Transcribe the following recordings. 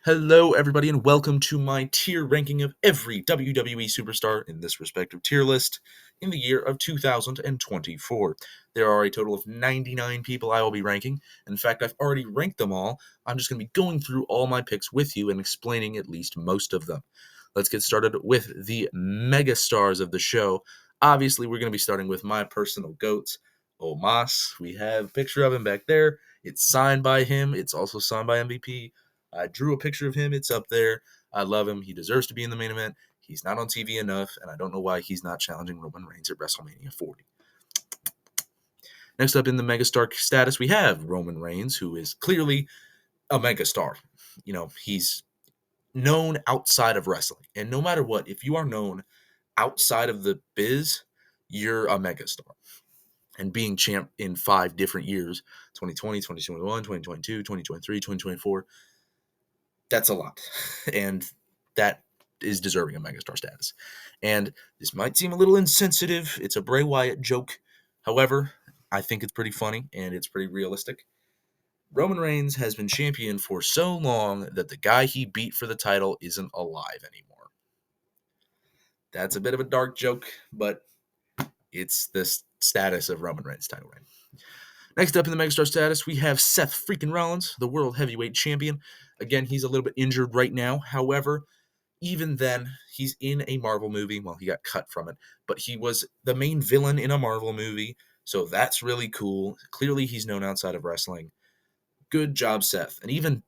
Hello, everybody, and welcome to my tier ranking of every WWE superstar in this respective tier list in the year of 2024. There are a total of 99 people I will be ranking. In fact, I've already ranked them all. I'm just going to be going through all my picks with you and explaining at least most of them. Let's get started with the megastars of the show. Obviously, we're going to be starting with my personal goats, Omos. We have a picture of him back there. It's signed by him. It's also signed by MVP. I drew a picture of him. It's up there. I love him. He deserves to be in the main event. He's not on TV enough, and I don't know why he's not challenging Roman Reigns at WrestleMania 40. Next up in the megastar status, we have Roman Reigns, who is clearly a megastar. He's known outside of wrestling. And no matter what, if you are known outside of the biz, you're a megastar. And being champ in 5 different years, 2020, 2021, 2022, 2023, 2024, that's a lot. And that is deserving of megastar status. And this might seem a little insensitive. It's a Bray Wyatt joke. However, I think it's pretty funny and it's pretty realistic. Roman Reigns has been champion for so long that the guy he beat for the title isn't alive anymore. That's a bit of a dark joke, but it's the status of Roman Reigns' title reign. Next up in the megastar status, we have Seth freaking Rollins, the World Heavyweight Champion. Again, he's a little bit injured right now. However, even then, he's in a Marvel movie. Well, he got cut from it, but he was the main villain in a Marvel movie, so that's really cool. Clearly, he's known outside of wrestling. Good job, Seth. And even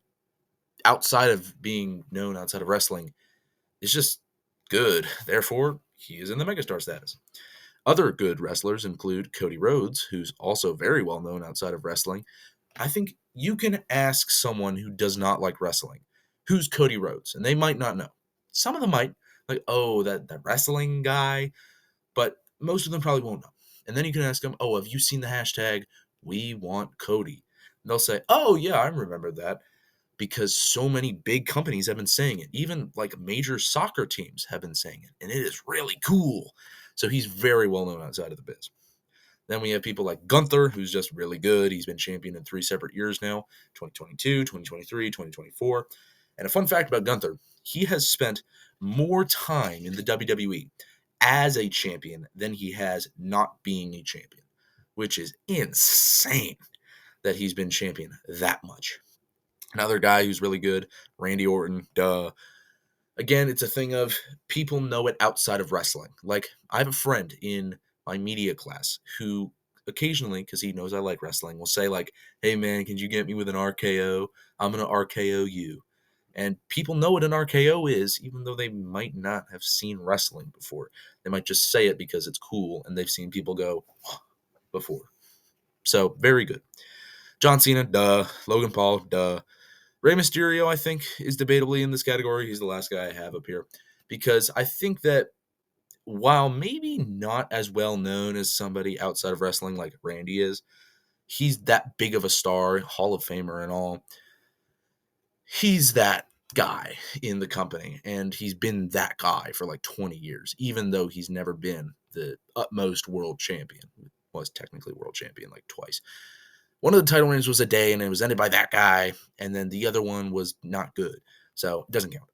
outside of being known outside of wrestling, it's just good. Therefore, he is in the megastar status. Other good wrestlers include Cody Rhodes, who's also very well known outside of wrestling. I think you can ask someone who does not like wrestling, who's Cody Rhodes, and they might not know. Some of them might, like, oh, that wrestling guy, but most of them probably won't know. And then you can ask them, oh, have you seen the hashtag, we want Cody? And they'll say, oh, yeah, I remember that, because so many big companies have been saying it. Even like major soccer teams have been saying it, and it is really cool. So he's very well known outside of the biz. Then we have people like Gunther, who's just really good. He's been champion in 3 separate years now, 2022, 2023, 2024. And a fun fact about Gunther, he has spent more time in the WWE as a champion than he has not being a champion, which is insane that he's been champion that much. Another guy who's really good, Randy Orton, duh. Again, it's a thing of people know it outside of wrestling. Like, I have a friend in my media class who occasionally, because he knows I like wrestling, will say like, hey man, can you get me with an RKO? I'm going to RKO you. And people know what an RKO is, even though they might not have seen wrestling before. They might just say it because it's cool and they've seen people go before. So, very good. John Cena, duh. Logan Paul, duh. Rey Mysterio, I think, is debatably in this category. He's the last guy I have up here. Because I think that while maybe not as well known as somebody outside of wrestling like Randy is, he's that big of a star, Hall of Famer and all. He's that guy in the company, and he's been that guy for like 20 years, even though he's never been the utmost world champion. He was technically world champion like twice. One of the title reigns was a day, and it was ended by that guy, and then the other one was not good, so it doesn't count.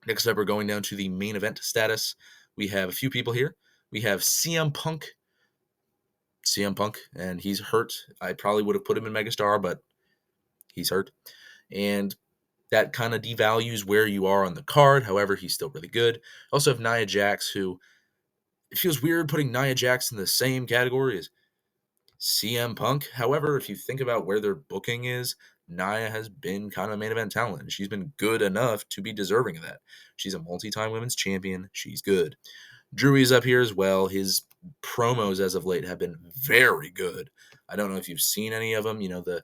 Next up, we're going down to the main event status. We have a few people here. We have CM Punk, and he's hurt. I probably would have put him in Megastar, but he's hurt, and that kind of devalues where you are on the card. However, he's still really good. Also have Nia Jax, who it feels weird putting Nia Jax in the same category as CM Punk. However, if you think about where their booking is, Nia has been kind of main event talent, and she's been good enough to be deserving of that. She's a multi-time women's champion. She's good. Drew is up here as well. His promos as of late have been very good. I don't know if you've seen any of them. You know, the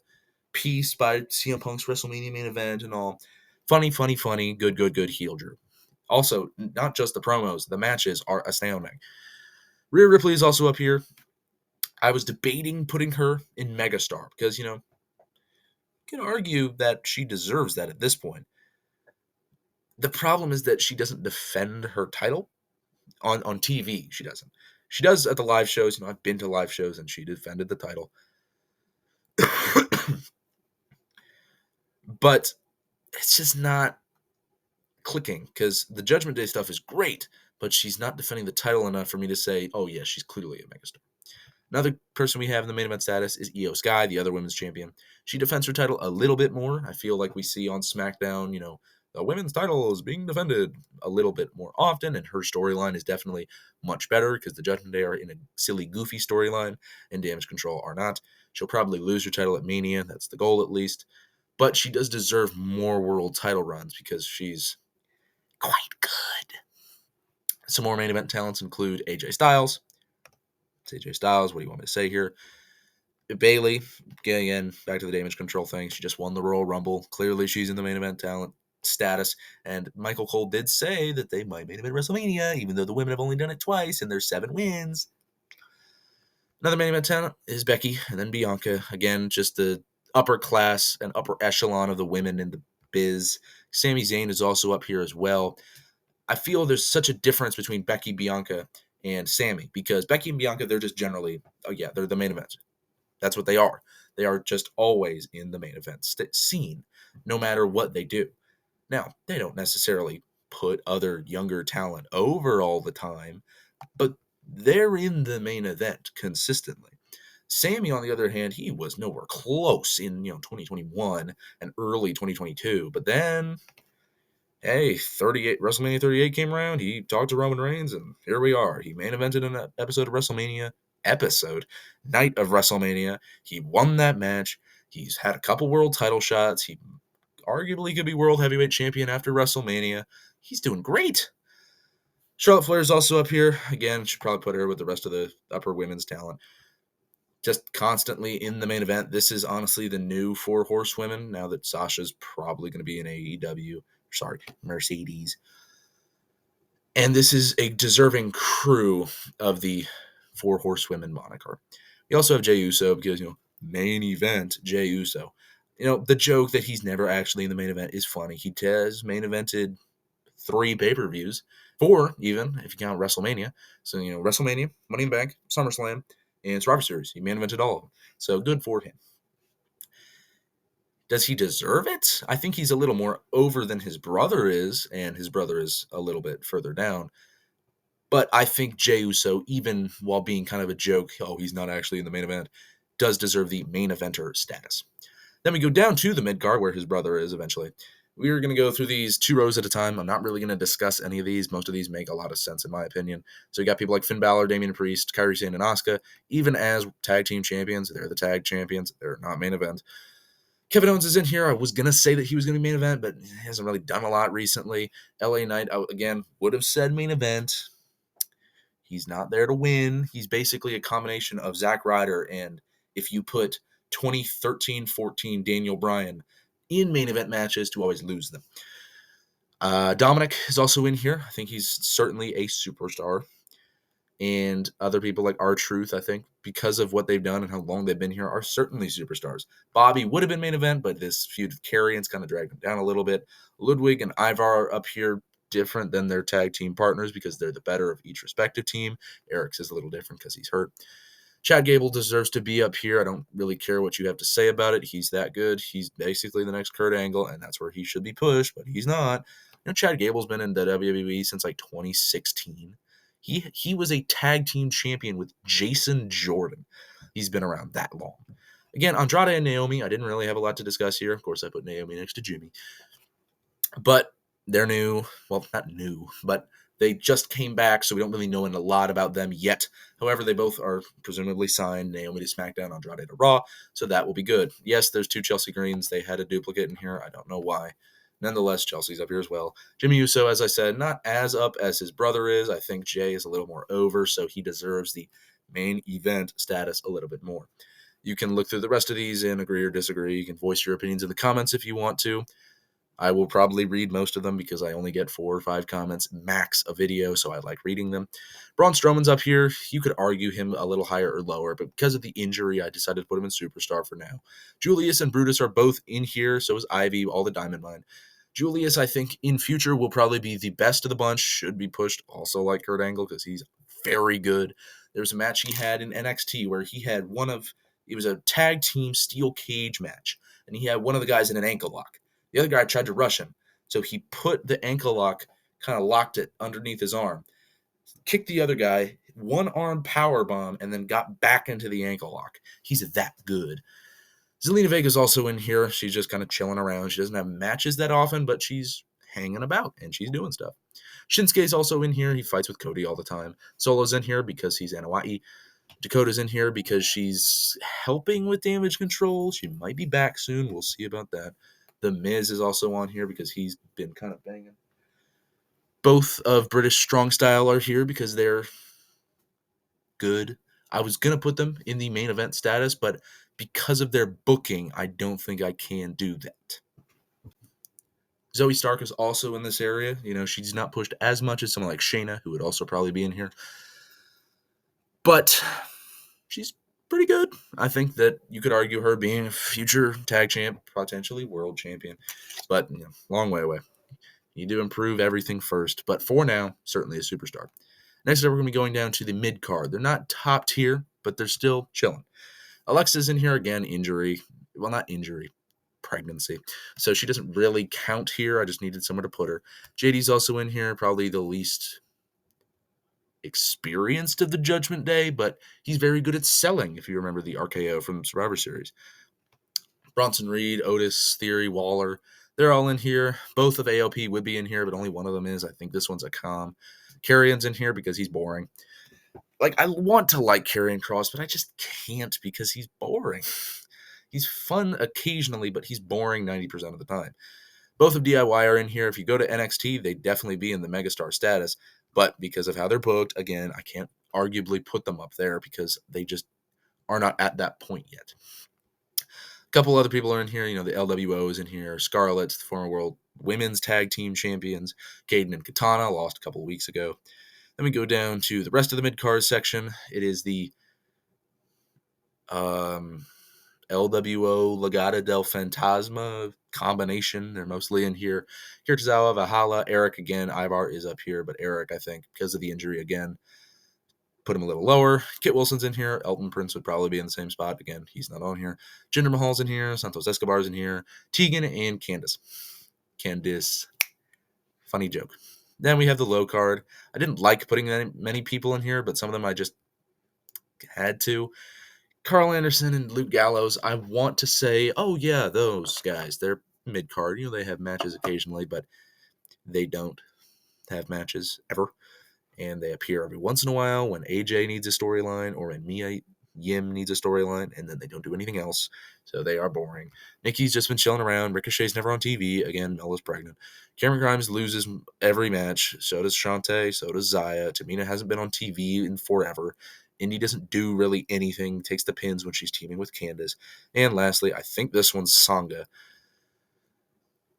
piece by CM Punk's WrestleMania main event and all. Funny, good heel Drew. Also, not just the promos, the matches are astounding. Rhea Ripley is also up here. I was debating putting her in Megastar because, you can argue that she deserves that at this point. The problem is that she doesn't defend her title on TV. She doesn't. She does at the live shows. I've been to live shows and she defended the title. But it's just not clicking, because the Judgment Day stuff is great, but she's not defending the title enough for me to say, oh yeah, she's clearly a megastar. Another person we have in the main event status is Io Sky, the other women's champion. She defends her title a little bit more. I feel like we see on SmackDown, the women's title is being defended a little bit more often, and her storyline is definitely much better because the Judgment Day are in a silly, goofy storyline, and Damage Control are not. She'll probably lose her title at Mania. That's the goal, at least. But she does deserve more world title runs because she's quite good. Some more main event talents include AJ Styles. It's AJ Styles. What do you want me to say here? Bayley, again, back to the Damage Control thing. She just won the Royal Rumble. Clearly, she's in the main event talent status. And Michael Cole did say that they might main event WrestleMania, even though the women have only done it twice and there's 7 wins. Another main event talent is Becky, and then Bianca. Again, just the upper class and upper echelon of the women in the biz. Sami Zayn is also up here as well. I feel there's such a difference between Becky, Bianca, and Sami, because Becky and Bianca, they're just generally, they're the main event. That's what they are. They are just always in the main event scene, no matter what they do. Now, they don't necessarily put other younger talent over all the time, but they're in the main event consistently. Sami, on the other hand, he was nowhere close in 2021 and early 2022. But then, hey, WrestleMania 38 came around. He talked to Roman Reigns, and here we are. He main evented an episode of WrestleMania. Night of WrestleMania. He won that match. He's had a couple world title shots. He arguably could be world heavyweight champion after WrestleMania. He's doing great. Charlotte Flair is also up here. Again, should probably put her with the rest of the upper women's talent. Just constantly in the main event. This is honestly the new 4 horsewomen now that Sasha's probably going to be in AEW. Sorry, Mercedes. And this is a deserving crew of the 4 horsewomen moniker. We also have Jey Uso because, main event Jey Uso. The joke that he's never actually in the main event is funny. He has main evented 3 pay-per-views, 4 even, if you count WrestleMania. So, WrestleMania, Money in the Bank, SummerSlam, and Survivor Series. He main evented all of them. So good for him. Does he deserve it? I think he's a little more over than his brother is, and his brother is a little bit further down. But I think Jey Uso, even while being kind of a joke, he's not actually in the main event, does deserve the main eventer status. Then we go down to the mid-card, where his brother is eventually. We're going to go through these 2 rows at a time. I'm not really going to discuss any of these. Most of these make a lot of sense, in my opinion. So you got people like Finn Balor, Damian Priest, Kairi Sane, and Asuka. Even as tag team champions, they're the tag champions. They're not main event. Kevin Owens is in here. I was going to say that he was going to be main event, but he hasn't really done a lot recently. LA Knight, again, would have said main event. He's not there to win. He's basically a combination of Zack Ryder and if you put 2013-14 Daniel Bryan in main event matches to always lose them. Dominic is also in here. I think he's certainly a superstar. And other people like R-Truth, I think, because of what they've done and how long they've been here, are certainly superstars. Bobby would have been main event, but this feud with Karrion's kind of dragged him down a little bit. Ludwig and Ivar are up here, different than their tag team partners because they're the better of each respective team. Eric's is a little different because he's hurt. Chad Gable deserves to be up here. I don't really care what you have to say about it. He's that good. He's basically the next Kurt Angle, and that's where he should be pushed, but he's not. Chad Gable's been in the WWE since like 2016. He was a tag team champion with Jason Jordan. He's been around that long. Again, Andrade and Naomi, I didn't really have a lot to discuss here. Of course, I put Naomi next to Jimmy. But they're new. Well, not new, but they just came back, so we don't really know a lot about them yet. However, they both are presumably signed, Naomi to SmackDown, Andrade to Raw, so that will be good. Yes, there's 2 Chelsea Greens. They had a duplicate in here. I don't know why. Nonetheless, Chelsea's up here as well. Jimmy Uso, as I said, not as up as his brother is. I think Jay is a little more over, so he deserves the main event status a little bit more. You can look through the rest of these and agree or disagree. You can voice your opinions in the comments if you want to. I will probably read most of them because I only get 4 or 5 comments max a video, so I like reading them. Braun Strowman's up here. You could argue him a little higher or lower, but because of the injury, I decided to put him in Superstar for now. Julius and Brutus are both in here, so is Ivy, all the Diamond Mine. Julius, I think, in future will probably be the best of the bunch, should be pushed also like Kurt Angle because he's very good. There was a match he had in NXT where he had it was a tag team steel cage match, and he had one of the guys in an ankle lock. The other guy tried to rush him. So he put the ankle lock, kind of locked it underneath his arm, kicked the other guy, one arm power bomb, and then got back into the ankle lock. He's that good. Zelina Vega's also in here. She's just kind of chilling around. She doesn't have matches that often, but she's hanging about and she's doing stuff. Shinsuke's also in here. He fights with Cody all the time. Solo's in here because he's Anoa'i. Dakota's in here because she's helping with damage control. She might be back soon. We'll see about that. The Miz is also on here because he's been kind of banging. Both of British Strong Style are here because they're good. I was going to put them in the main event status, but because of their booking, I don't think I can do that. Zoe Stark is also in this area. You know, she's not pushed as much as someone like Shayna, who would also probably be in here. But she's pretty good. I think that you could argue her being a future tag champ, potentially world champion. But, you know, long way away. You need to improve everything first. But for now, certainly a superstar. Next up, we're going to be going down to the mid-card. They're not top tier, but they're still chilling. Alexa's in here again, injury. Well, not injury, pregnancy. So she doesn't really count here. I just needed somewhere to put her. JD's also in here, probably the least experienced of the Judgment Day, but he's very good at selling, if you remember the RKO from Survivor Series. Bronson Reed, Otis, Theory, Waller, they're all in here. Both of AOP would be in here, but only one of them is. I think this one's a com. Carrion's in here because he's boring. Like, I want to like Karrion Kross, but I just can't because he's boring. He's fun occasionally, but he's boring 90% of the time. Both of DIY are in here. If you go to NXT, they'd definitely be in the megastar status, but because of how they're booked, again, I can't arguably put them up there because they just are not at that point yet. A couple other people are in here. You know, the LWO is in here. Scarlett's the former world women's tag team champions. Caden and Katana lost a couple of weeks ago. Then we go down to the rest of the mid-card section. It is the LWO Legata del Fantasma combination. They're mostly in here. Hirtazawa, Valhalla, Eric again. Ivar is up here, but Eric, I think, because of the injury again, put him a little lower. Kit Wilson's in here. Elton Prince would probably be in the same spot. Again, he's not on here. Jinder Mahal's in here. Santos Escobar's in here. Tegan and Candice. Funny joke. Then we have the low card. I didn't like putting many people in here, but some of them I just had to. Carl Anderson and Luke Gallows, I want to say, oh yeah, those guys, they're mid-card. You know, they have matches occasionally, but they don't have matches ever. And they appear every once in a while when AJ needs a storyline or when Mia Yim needs a storyline, and then they don't do anything else. So they are boring. Nikki's just been chilling around. Ricochet's never on TV. Again, Mella's pregnant. Cameron Grimes loses every match. So does Shantae. So does Zaya. Tamina hasn't been on TV in forever. Indy doesn't do really anything. Takes the pins when she's teaming with Candice. And lastly, I think this one's Sangha.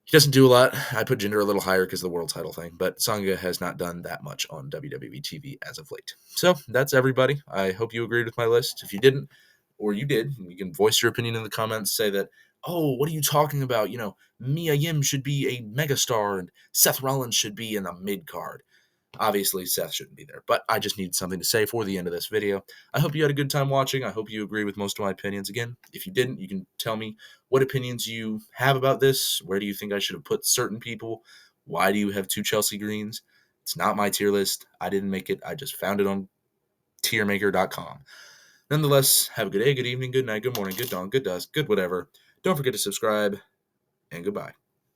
He doesn't do a lot. I put Jinder a little higher because of the world title thing, but Sangha has not done that much on WWE TV as of late. So that's everybody. I hope you agreed with my list. If you didn't, or you did, you can voice your opinion in the comments. Say that, oh, what are you talking about? You know, Mia Yim should be a megastar and Seth Rollins should be in a mid card. Obviously, Seth shouldn't be there, but I just need something to say for the end of this video. I hope you had a good time watching. I hope you agree with most of my opinions. Again, if you didn't, you can tell me what opinions you have about this. Where do you think I should have put certain people? Why do you have 2 Chelsea Greens? It's not my tier list. I didn't make it. I just found it on tiermaker.com. Nonetheless, have a good day, good evening, good night, good morning, good dawn, good dusk, good whatever. Don't forget to subscribe, and goodbye.